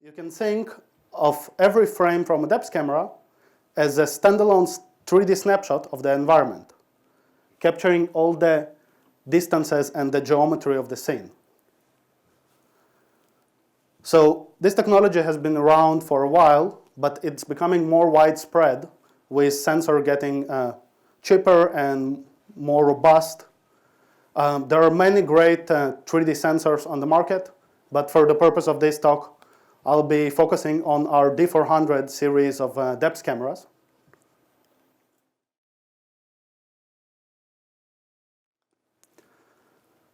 You can think of every frame from a depth camera as a standalone 3D snapshot of the environment, capturing all the distances and the geometry of the scene. So this technology has been around for a while, but it's becoming more widespread with sensor getting cheaper and more robust. There are many great 3D sensors on the market, but for the purpose of this talk, I'll be focusing on our D400 series of depth cameras.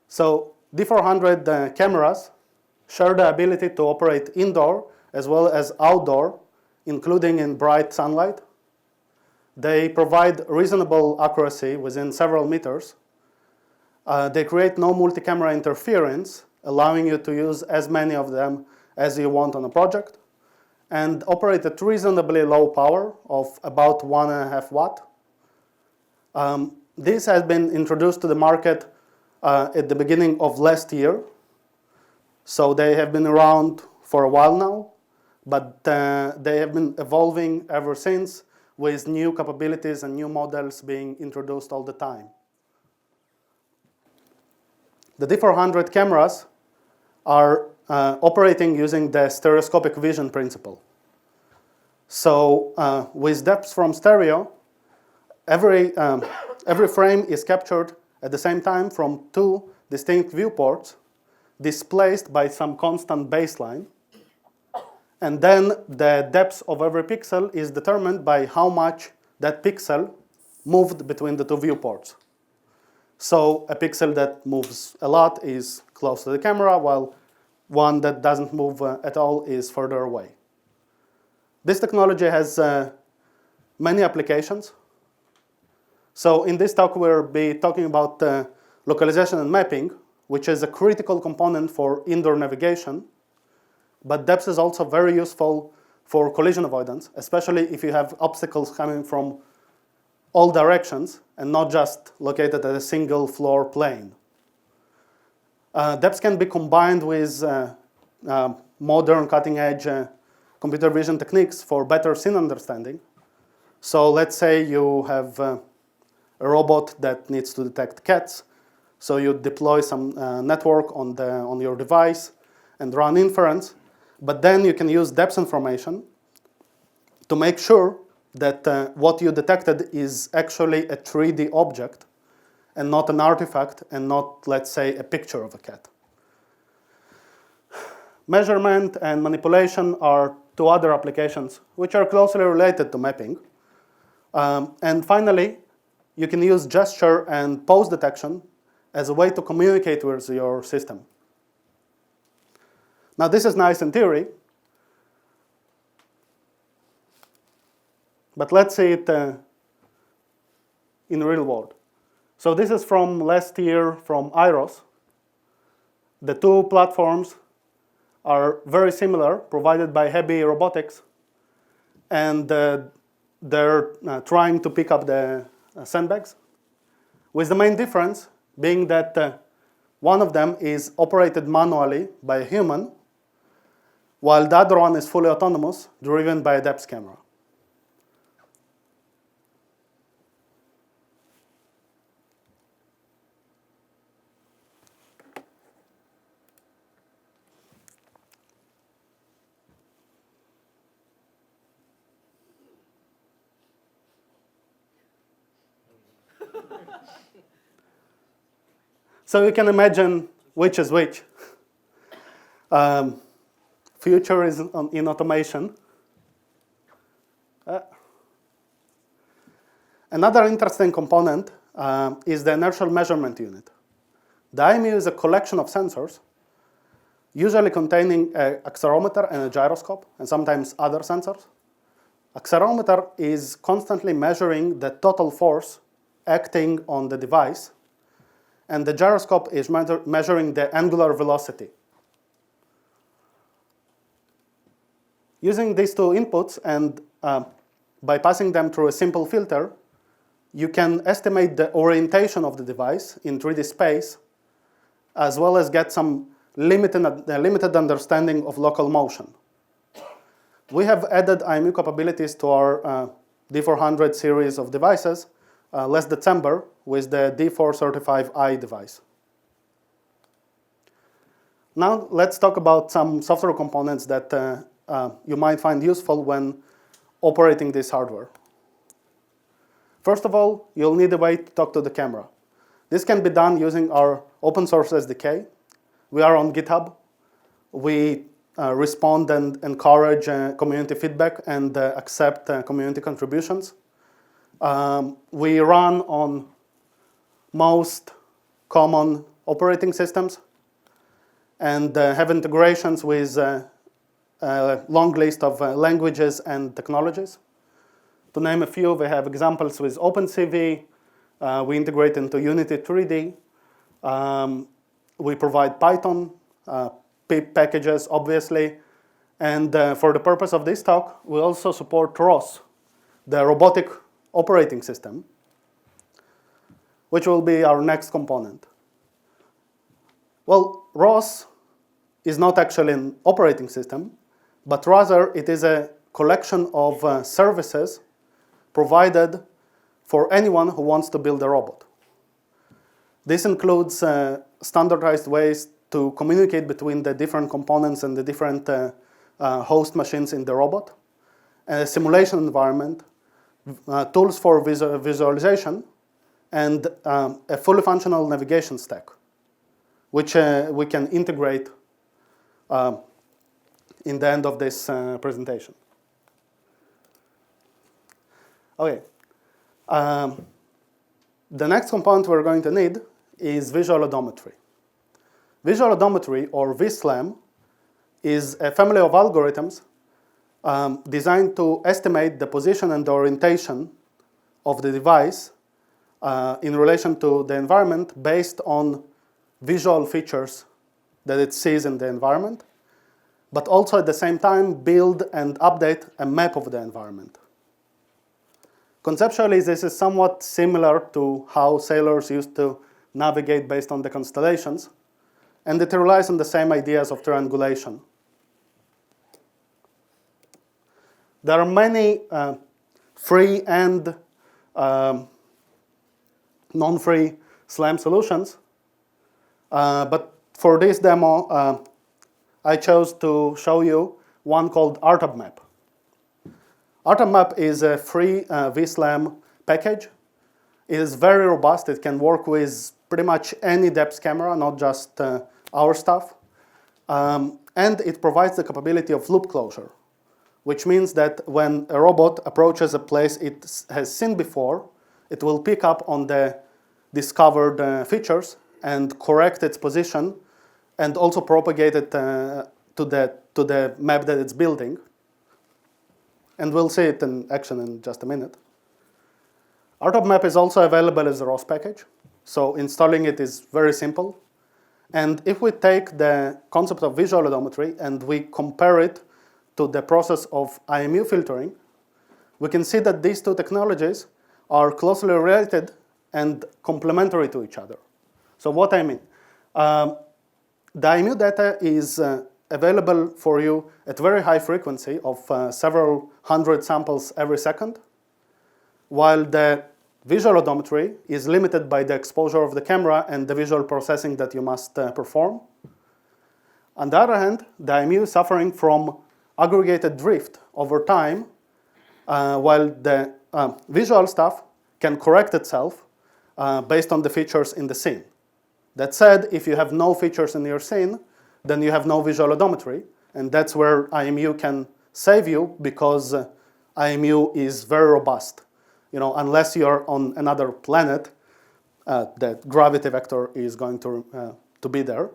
So D400 cameras share the ability to operate indoor as well as outdoor, including in bright sunlight. They provide reasonable accuracy within several meters. They create no multi-camera interference, allowing you to use as many of them as you want on a project, and operate at reasonably low power of about 1.5 watt. This has been introduced to the market at the beginning of last year. So they have been around for a while now, but they have been evolving ever since with new capabilities and new models being introduced all the time. The D400 cameras are operating using the stereoscopic vision principle. So with depth from stereo, every frame is captured at the same time from two distinct viewports, displaced by some constant baseline. And then the depth of every pixel is determined by how much that pixel moved between the two viewports. So a pixel that moves a lot is close to the camera, while one that doesn't move at all is further away. This technology has many applications. So in this talk, we'll be talking about localization and mapping, which is a critical component for indoor navigation. But depth is also very useful for collision avoidance, especially if you have obstacles coming from all directions and not just located at a single floor plane. Depth can be combined with modern cutting-edge computer vision techniques for better scene understanding. So let's say you have a robot that needs to detect cats. So you deploy some network on your device and run inference. But then you can use depth information to make sure that what you detected is actually a 3D object and not an artifact and not, let's say, a picture of a cat. Measurement and manipulation are two other applications which are closely related to mapping. And finally, you can use gesture and pose detection as a way to communicate with your system. Now, this is nice in theory, but let's see it in the real world. So this is from last year from IROS. The two platforms are very similar, provided by Heavy Robotics, and they're trying to pick up the sandbags, with the main difference being that one of them is operated manually by a human, while the other one is fully autonomous, driven by a depth camera. So you can imagine which is which. Future is in automation. Another interesting component is the inertial measurement unit. The IMU is a collection of sensors, usually containing an accelerometer and a gyroscope, and sometimes other sensors. Accelerometer is constantly measuring the total force acting on the device, and the gyroscope is measuring the angular velocity. Using these two inputs and by passing them through a simple filter, you can estimate the orientation of the device in 3D space, as well as get some limited understanding of local motion. we have added IMU capabilities to our D400 series of devices last December with the D435i device. Now let's talk about some software components that you might find useful when operating this hardware. First of all, you'll need a way to talk to the camera. This can be done using our open source SDK. We are on GitHub. We respond and encourage community feedback and accept community contributions. We run on most common operating systems and have integrations with a long list of languages and technologies. To name a few, we have examples with OpenCV. We integrate into Unity 3D. We provide Python, pip packages, obviously. And for the purpose of this talk, we also support ROS, the robotic operating system, which will be our next component. Well, ROS is not actually an operating system, but rather it is a collection of services provided for anyone who wants to build a robot. This includes standardized ways to communicate between the different components and the different host machines in the robot, a simulation environment, tools for visualization, and a fully functional navigation stack, which we can integrate in the end of this presentation. Okay. The next component we're going to need is visual odometry. Visual odometry, or VSLAM, is a family of algorithms designed to estimate the position and the orientation of the device in relation to the environment based on visual features that it sees in the environment, but also at the same time build and update a map of the environment. Conceptually, this is somewhat similar to how sailors used to navigate based on the constellations, and it relies on the same ideas of triangulation. There are many free and non-free SLAM solutions, but for this demo, I chose to show you one called ArtabMap. ArtabMap is a free VSLAM package. It is very robust. It can work with pretty much any depth camera, not just our stuff. And it provides the capability of loop closure, which means that when a robot approaches a place it has seen before, it will pick up on the discovered features and correct its position and also propagate it to the map that it's building. And we'll see it in action in just a minute. ArtabMap is also available as a ROS package, so installing it is very simple. And if we take the concept of visual odometry and we compare it to the process of IMU filtering, we can see that these two technologies are closely related and complementary to each other. So what I mean, the IMU data is available for you at very high frequency of several hundred samples every second, while the visual odometry is limited by the exposure of the camera and the visual processing that you must perform. On the other hand, the IMU is suffering from aggregated drift over time, while the visual stuff can correct itself based on the features in the scene. That said, if you have no features in your scene, then you have no visual odometry, and that's where IMU can save you, because IMU is very robust. You know, unless you're on another planet, that gravity vector is going to be there.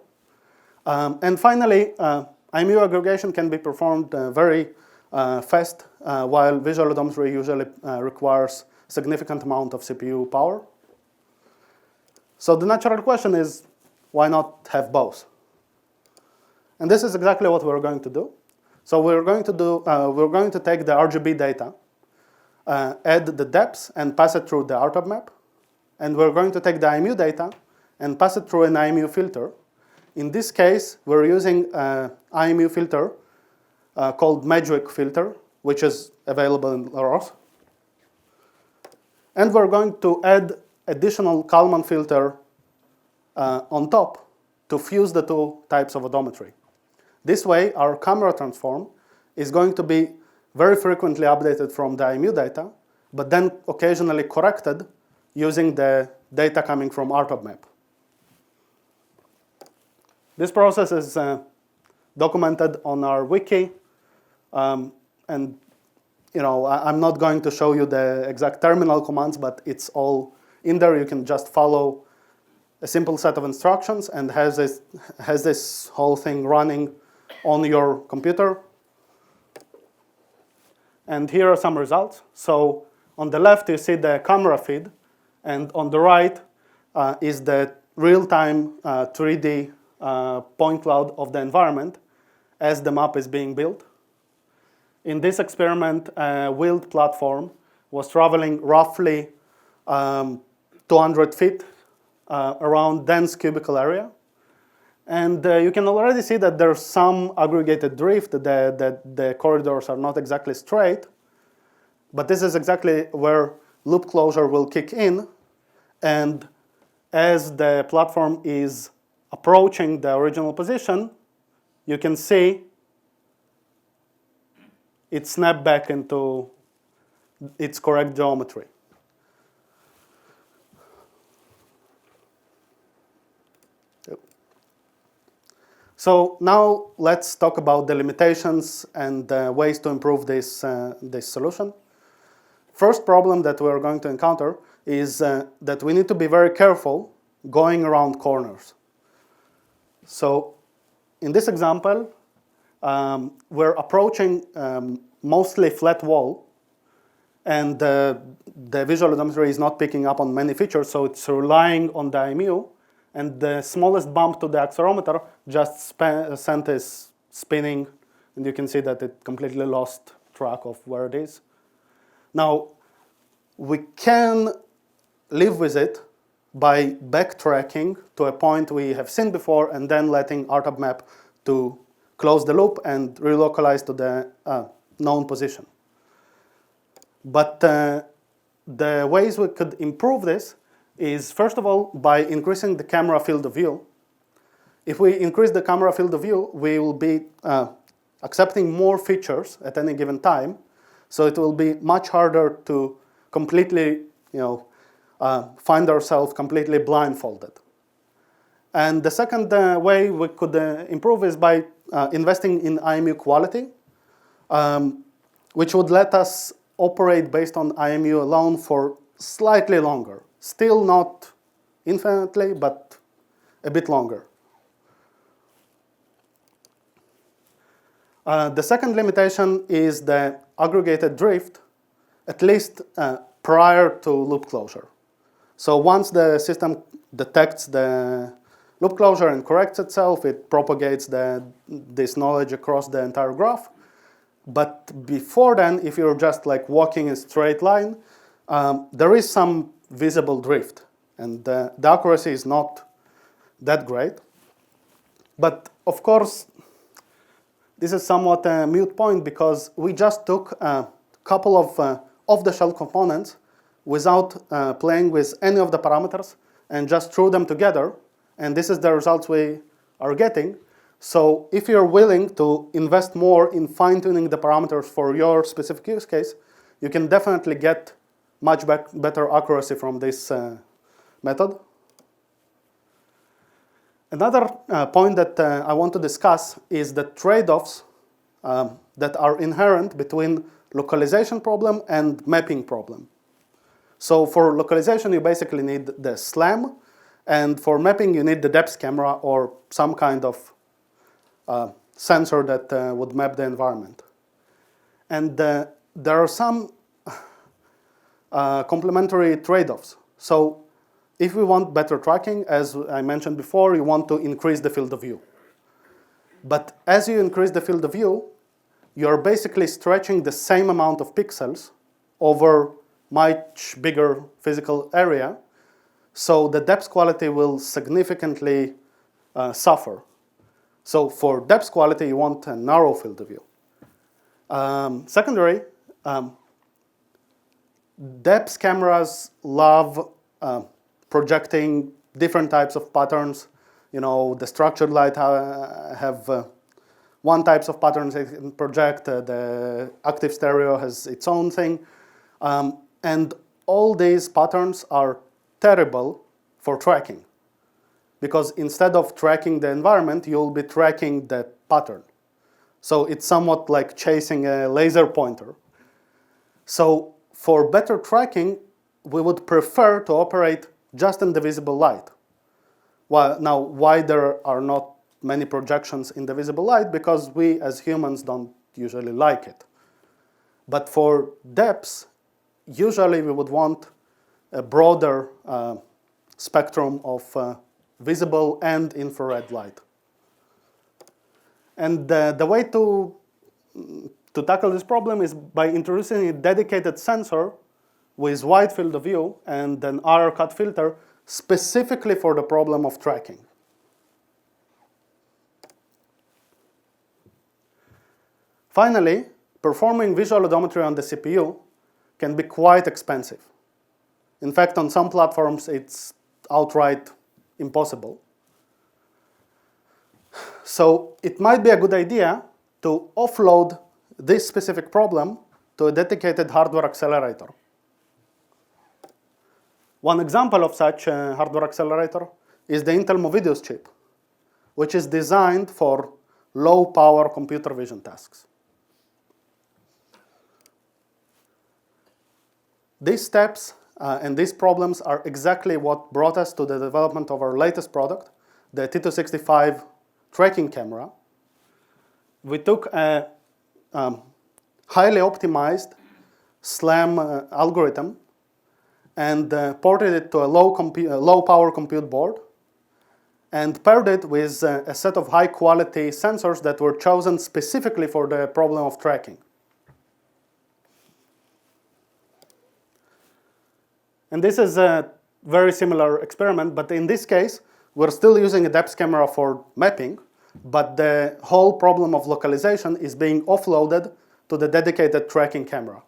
And finally, IMU aggregation can be performed very fast, while visual odometry usually requires a significant amount of CPU power. So the natural question is, why not have both? And this is exactly what we're going to do. So we're going to take the RGB data, add the depths, and pass it through the ArtabMap. And we're going to take the IMU data and pass it through an IMU filter. In this case, we're using an IMU filter called Magic filter, which is available in ROS. And we're going to add additional Kalman filter on top to fuse the two types of odometry. This way, our camera transform is going to be very frequently updated from the IMU data, but then occasionally corrected using the data coming from RTOB This process is documented on our wiki, and I'm not going to show you the exact terminal commands, but it's all in there. You can just follow a simple set of instructions and has this whole thing running on your computer. And here are some results. So on the left, you see the camera feed, and on the right is the real-time 3D point cloud of the environment as the map is being built. In this experiment, a wheeled platform was traveling roughly 200 feet around dense cubicle area. And you can already see that there's some aggregated drift, that the corridors are not exactly straight. But this is exactly where loop closure will kick in. And as the platform is approaching the original position, you can see it snapped back into its correct geometry. So now let's talk about the limitations and ways to improve this solution. First problem that we're going to encounter is that we need to be very careful going around corners. So in this example, we're approaching mostly flat wall, and the visual odometry is not picking up on many features, so it's relying on the IMU. And the smallest bump to the accelerometer just sent is spinning, and you can see that it completely lost track of where it is. Now, we can live with it by backtracking to a point we have seen before and then letting RTOB map to close the loop and relocalize to the known position. But the ways we could improve this is, first of all, by increasing the camera field of view. If we increase the camera field of view, we will be accepting more features at any given time, so it will be much harder to completely, find ourselves completely blindfolded. And the second way we could improve is by investing in IMU quality, which would let us operate based on IMU alone for slightly longer. Still not infinitely, but a bit longer. The second limitation is the aggregated drift, at least prior to loop closure. So once the system detects the loop closure and corrects itself, it propagates this knowledge across the entire graph. But before then, if you're just like walking a straight line, there is some visible drift, and the accuracy is not that great. But of course, this is somewhat a moot point because we just took a couple of off-the-shelf components without playing with any of the parameters and just threw them together, and this is the results we are getting. So if you're willing to invest more in fine-tuning the parameters for your specific use case, you can definitely get much better accuracy from this method. Another point that I want to discuss is the trade-offs that are inherent between localization problem and mapping problem. So for localization, you basically need the SLAM, and for mapping, you need the depth camera or some kind of sensor that would map the environment. And there are some complementary trade-offs. So if we want better tracking, as I mentioned before, you want to increase the field of view. But as you increase the field of view, you're basically stretching the same amount of pixels over much bigger physical area. So the depth quality will significantly suffer. So for depth quality, you want a narrow field of view. Secondary, depth cameras love projecting different types of patterns. You know, the structured light have one types of patterns it can project. The active stereo has its own thing. And all these patterns are terrible for tracking, because instead of tracking the environment, you'll be tracking the pattern. So it's somewhat like chasing a laser pointer. So for better tracking, we would prefer to operate just in the visible light. Now, why there are not many projections in the visible light? Because we as humans don't usually like it. But for depths, usually we would want a broader spectrum of visible and infrared light. And the way to tackle this problem is by introducing a dedicated sensor with wide field of view and an RR cut filter specifically for the problem of tracking. Finally, performing visual odometry on the CPU can be quite expensive. In fact, on some platforms, it's outright impossible. So it might be a good idea to offload this specific problem to a dedicated hardware accelerator. One example of such a hardware accelerator is the Intel Movidius chip, which is designed for low-power computer vision tasks. These steps and these problems are exactly what brought us to the development of our latest product, the T265 tracking camera. We took a highly optimized SLAM algorithm and ported it to a low-power compute board and paired it with a set of high-quality sensors that were chosen specifically for the problem of tracking. And this is a very similar experiment, but in this case, we're still using a depth camera for mapping, but the whole problem of localization is being offloaded to the dedicated tracking camera.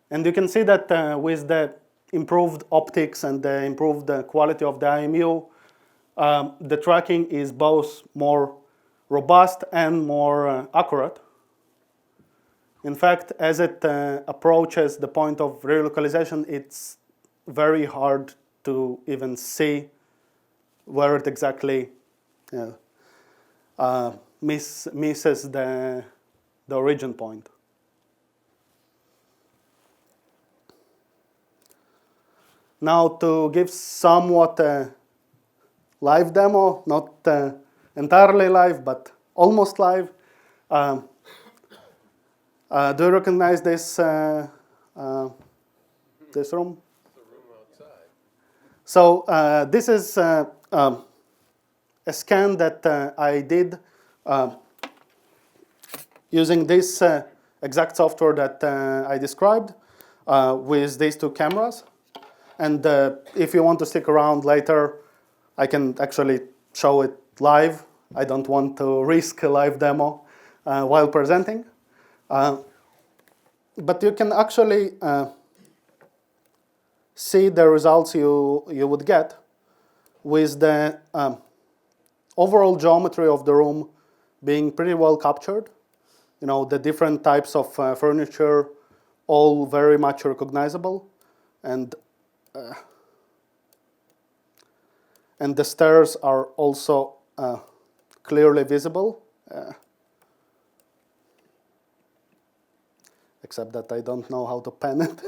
And you can see that with the improved optics and the improved quality of the IMU, the tracking is both more robust and more accurate. In fact, as it approaches the point of relocalization, it's very hard to even see where it exactly misses the origin point. Now, to give somewhat live demo, not entirely live, but almost live. Do you recognize this this room? The room outside. So this is a scan that I did using this exact software that I described with these two cameras. And if you want to stick around later, I can actually show it live. I don't want to risk a live demo while presenting. But you can actually see the results you would get with the overall geometry of the room being pretty well captured. You know, the different types of furniture, all very much recognizable. And the stairs are also clearly visible, except that I don't know how to pen it.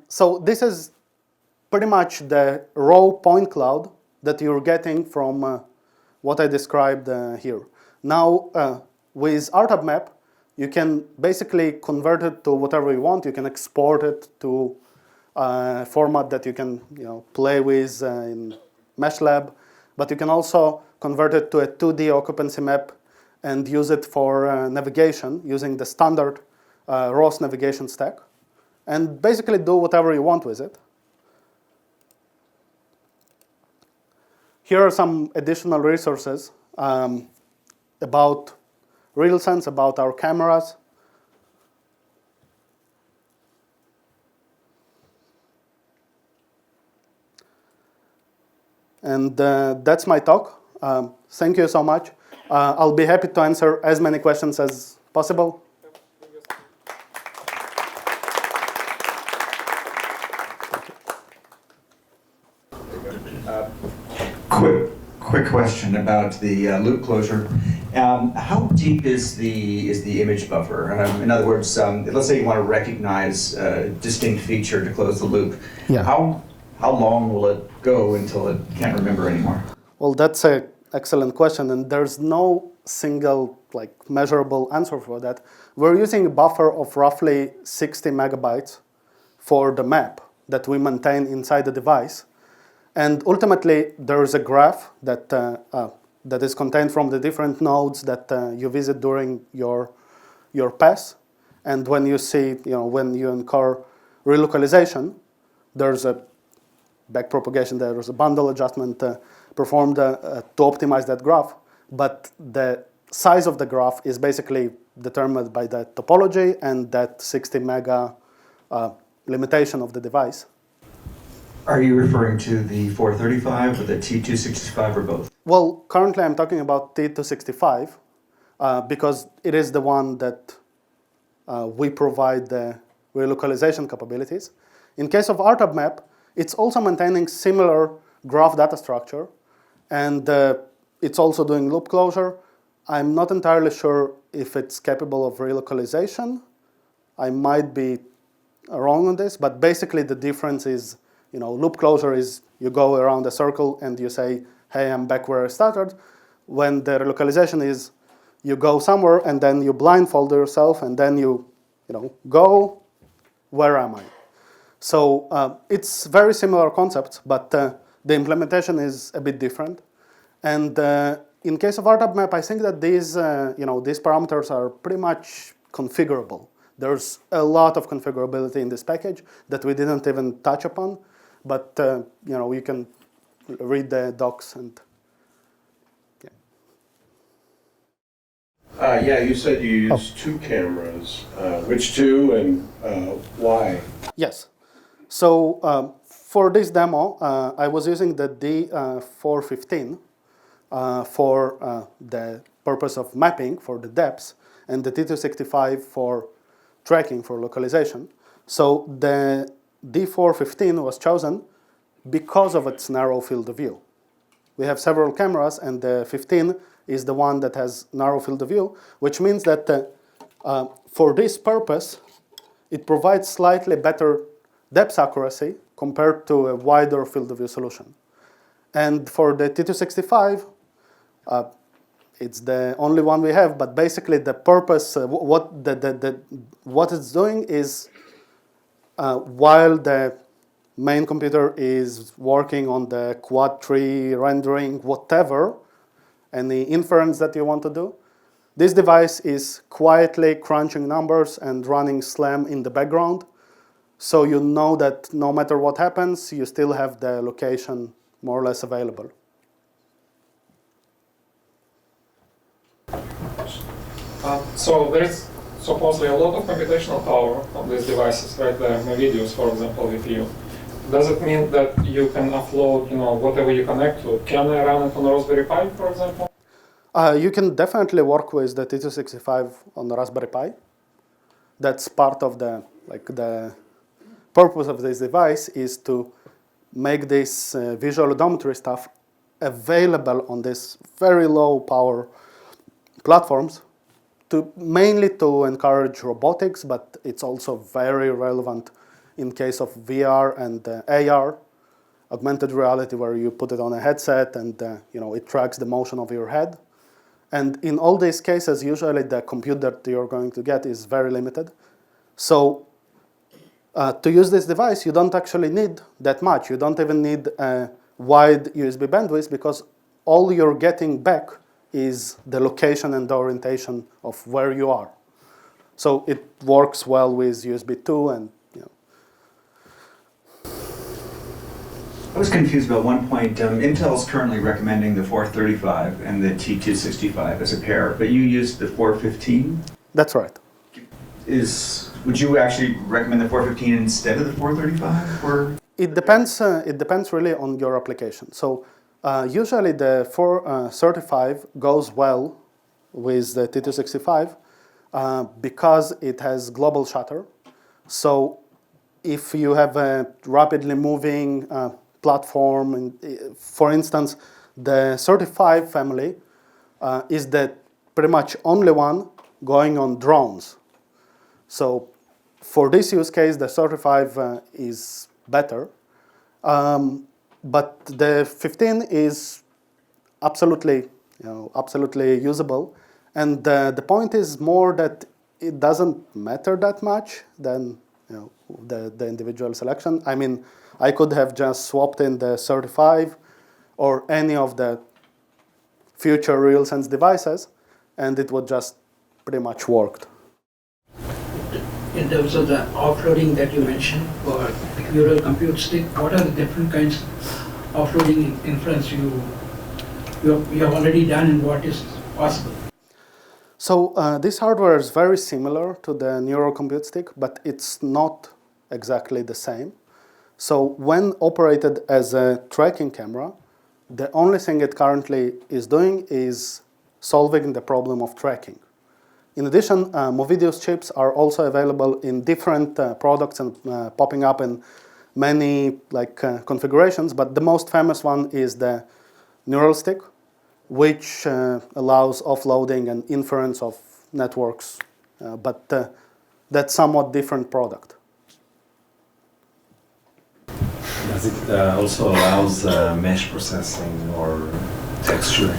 So this is pretty much the raw point cloud that you're getting from what I described here. Now, with RTABMap, you can basically convert it to whatever you want. You can export it to format that you can play with in MeshLab, but you can also convert it to a 2D occupancy map and use it for navigation using the standard ROS navigation stack, and basically do whatever you want with it. Here are some additional resources about RealSense, about our cameras. And that's my talk. Thank you so much. I'll be happy to answer as many questions as possible. Quick question about the loop closure. How deep is the image buffer? In other words, let's say you want to recognize a distinct feature to close the loop. Yeah. How long will it go until it can't remember anymore? Well, that's an excellent question, and there's no single measurable answer for that. We're using a buffer of roughly 60 megabytes for the map that we maintain inside the device. And ultimately, there is a graph that, that is contained from the different nodes that you visit during your pass. And when you see, when you incur relocalization, there's a backpropagation, there's a bundle adjustment performed to optimize that graph. But the size of the graph is basically determined by the topology and that 60 mega limitation of the device. Are you referring to the 435 or the T265 or both? Well, currently I'm talking about T265 because it is the one that we provide the relocalization capabilities. In case of RTAB it's also maintaining similar graph data structure, and it's also doing loop closure. I'm not entirely sure if it's capable of relocalization. I might be wrong on this, but basically the difference is, loop closure is you go around a circle and you say, hey, I'm back where I started. When the relocalization is you go somewhere and then you blindfold yourself and then you go, where am I? So it's very similar concepts, but the implementation is a bit different. And in case of RTAB, I think that these parameters are pretty much configurable. There's a lot of configurability in this package that we didn't even touch upon, but you can read the docs and yeah, you said you use two cameras. Which two and why? Yes. So for this demo, I was using the D415 for the purpose of mapping for the depths, and the T265 for tracking for localization. So the D415 was chosen because of its narrow field of view. We have several cameras, and the 15 is the one that has narrow field of view, which means that for this purpose, it provides slightly better depth accuracy compared to a wider field of view solution. And for the T265, it's the only one we have, but basically the purpose, what it's doing is while the main computer is working on the quad tree rendering, whatever, any inference that you want to do, this device is quietly crunching numbers and running SLAM in the background. So you know that no matter what happens, you still have the location more or less available. So there is supposedly a lot of computational power on these devices, right there, NVIDIA's, for example, GPU. Does it mean that you can offload, whatever you connect to? Can I run it on a Raspberry Pi, for example? You can definitely work with the T265 on the Raspberry Pi. That's part of the purpose of this device is to make this visual odometry stuff available on this very low power platforms, mainly to encourage robotics, but it's also very relevant in case of VR and AR, augmented reality, where you put it on a headset and it tracks the motion of your head. And in all these cases, usually the compute that you're going to get is very limited. So to use this device, you don't actually need that much. You don't even need a wide USB bandwidth, because all you're getting back is the location and the orientation of where you are. So it works well with USB 2 and I was confused about one point. Intel is currently recommending the 435 and the T265 as a pair, but you used the 415. That's right. Would you actually recommend the 415 instead of the 435? Or? It depends really on your application. So usually the 435 goes well with the T265 because it has global shutter. So if you have a rapidly moving platform, and, for instance, the 35 family is the pretty much only one going on drones. So for this use case, the 35 is better. But the 15 is absolutely, absolutely usable. And the point is more that it doesn't matter that much than the individual selection. I mean, I could have just swapped in the 35 or any of the future RealSense devices, and it would just pretty much worked. In terms of the offloading that you mentioned for neural compute stick, what are the different kinds of offloading inference you have already done and what is possible? So this hardware is very similar to the neural compute stick, but it's not exactly the same. So when operated as a tracking camera, the only thing it currently is doing is solving the problem of tracking. In addition, Movideo's chips are also available in different products and popping up in many configurations, but the most famous one is the neural stick, which allows offloading and inference of networks, but that's somewhat different product. Does it also allows mesh processing or texturing?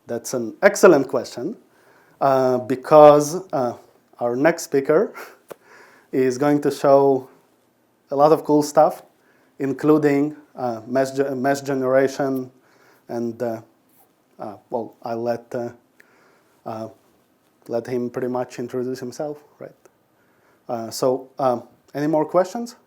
That's an excellent question, because our next speaker is going to show a lot of cool stuff, including mesh generation, and well, I'll let him pretty much introduce himself, right? So, any more questions?